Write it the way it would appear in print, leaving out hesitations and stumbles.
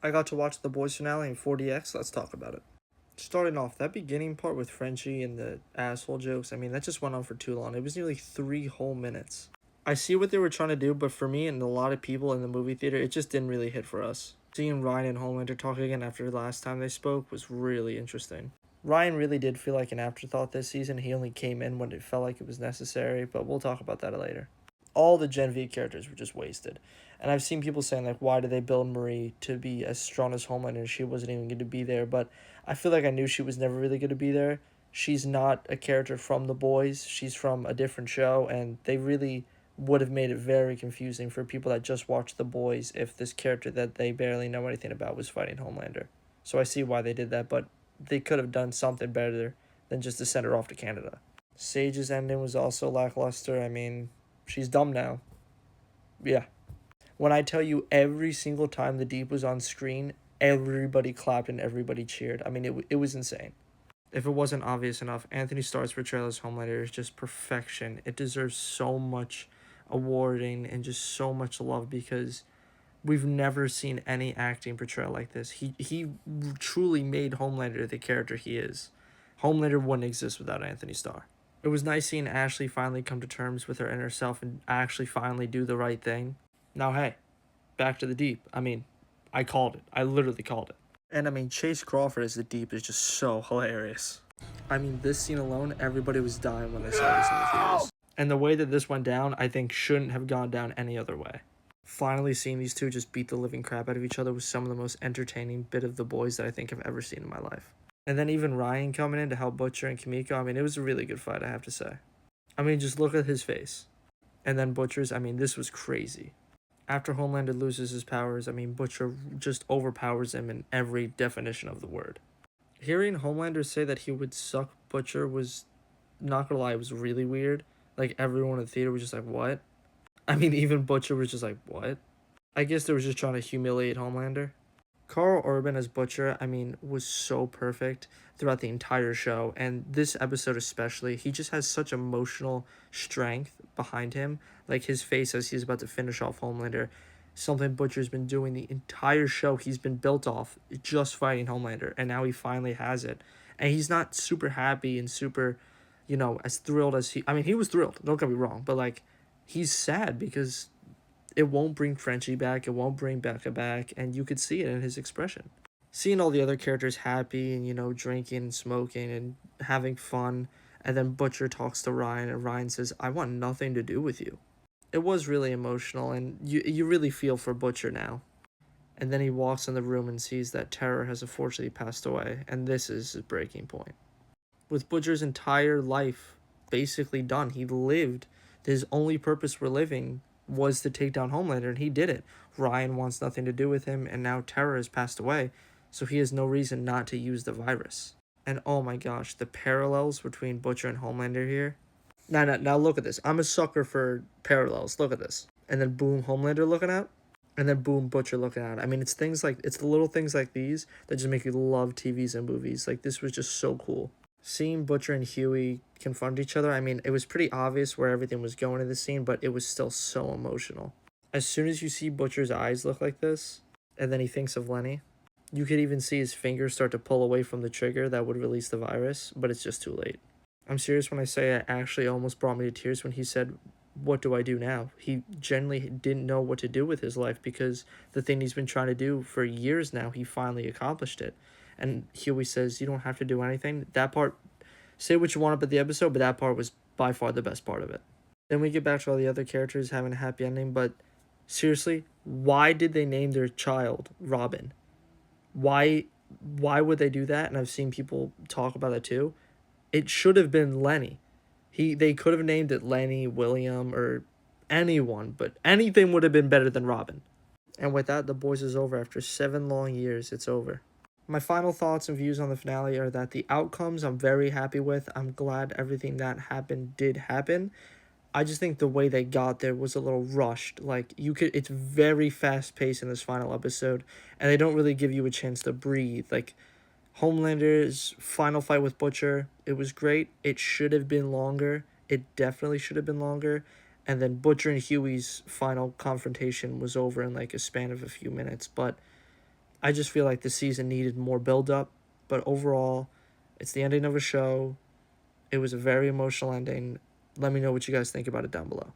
I got to watch the boys finale in 4DX. Let's talk about it. Starting off, that beginning part with Frenchie and the asshole jokes, I mean, that just went on for too long. It was nearly 3 whole minutes. I see what they were trying to do, but for me and a lot of people in the movie theater, it just didn't really hit for us. Seeing Ryan and Homelander talk again after the last time they spoke was really interesting. Ryan really did feel like an afterthought this season. He only came in when it felt like it was necessary, but we'll talk about that later. All the Gen V characters were just wasted. And I've seen people saying, like, why did they build Marie to be as strong as Homelander? She wasn't even going to be there. But I feel like I knew she was never really going to be there. She's not a character from The Boys. She's from a different show. And they really would have made it very confusing for people that just watch The Boys if this character that they barely know anything about was fighting Homelander. So I see why they did that. But they could have done something better than just to send her off to Canada. Sage's ending was also lackluster. I mean, she's dumb now. Yeah. When I tell you every single time the Deep was on screen, everybody clapped and everybody cheered. I mean, it was insane. If it wasn't obvious enough, Anthony Starr's portrayal as Homelander is just perfection. It deserves so much awarding and just so much love because we've never seen any acting portrayal like this. He truly made Homelander the character he is. Homelander wouldn't exist without Anthony Starr. It was nice seeing Ashley finally come to terms with her inner self and actually finally do the right thing. Now, hey, back to the Deep. I mean, I called it. I literally called it. And I mean, Chase Crawford as the Deep is just so hilarious. I mean, this scene alone, everybody was dying when they saw this in the theaters. And the way that this went down, I think shouldn't have gone down any other way. Finally seeing these two just beat the living crap out of each other was some of the most entertaining bit of The Boys that I think I've ever seen in my life. And then even Ryan coming in to help Butcher and Kimiko, I mean, it was a really good fight, I have to say. I mean, just look at his face. And then Butcher's, I mean, this was crazy. After Homelander loses his powers, I mean, Butcher just overpowers him in every definition of the word. Hearing Homelander say that he would suck Butcher was, not gonna lie, it was really weird. Like, everyone in the theater was just like, what? I mean, even Butcher was just like, what? I guess they were just trying to humiliate Homelander. Carl Urban as Butcher, I mean, was so perfect throughout the entire show, and this episode especially. He just has such emotional strength behind him, like his face as he's about to finish off Homelander. Something Butcher's been doing the entire show. He's been built off just fighting Homelander, and now he finally has it. And he's not super happy and super, as thrilled as he. I mean, he was thrilled. Don't get me wrong, but like, he's sad because it won't bring Frenchie back, it won't bring Becca back, and you could see it in his expression. Seeing all the other characters happy and, drinking and smoking and having fun, and then Butcher talks to Ryan, and Ryan says, I want nothing to do with you. It was really emotional, and you really feel for Butcher now. And then he walks in the room and sees that Terror has unfortunately passed away, and this is his breaking point. With Butcher's entire life basically done, he lived. His only purpose for living was to take down Homelander, and he did it. Ryan wants nothing to do with him, and now Terra has passed away, so he has no reason not to use the virus. And oh my gosh, the parallels between Butcher and Homelander here. Now look at this. I'm a sucker for parallels. Look at this. And then boom, Homelander looking out. And then boom, Butcher looking out. I mean, it's the little things like these that just make you love TVs and movies. Like, this was just so cool. Seeing Butcher and Huey confront each other, I mean, it was pretty obvious where everything was going in the scene, but it was still so emotional. As soon as you see Butcher's eyes look like this, and then he thinks of Lenny, you could even see his fingers start to pull away from the trigger that would release the virus, but it's just too late. I'm serious when I say it actually almost brought me to tears when he said, what do I do now? He genuinely didn't know what to do with his life because the thing he's been trying to do for years now, he finally accomplished it. And Huey says, you don't have to do anything. That part, say what you want about the episode, but that part was by far the best part of it. Then we get back to all the other characters having a happy ending, but seriously, why did they name their child Robin? Why would they do that? And I've seen people talk about it too. It should have been Lenny. They could have named it Lenny, William, or anyone, but anything would have been better than Robin. And with that, The Boys is over. After 7 long years, it's over. My final thoughts and views on the finale are that the outcomes I'm very happy with. I'm glad everything that happened did happen. I just think the way they got there was a little rushed. Like, it's very fast paced in this final episode, and they don't really give you a chance to breathe. Like, Homelander's final fight with Butcher, it was great. It should have been longer. It definitely should have been longer. And then Butcher and Huey's final confrontation was over in like a span of a few minutes. But I just feel like the season needed more build up, but overall, it's the ending of a show. It was a very emotional ending. Let me know what you guys think about it down below.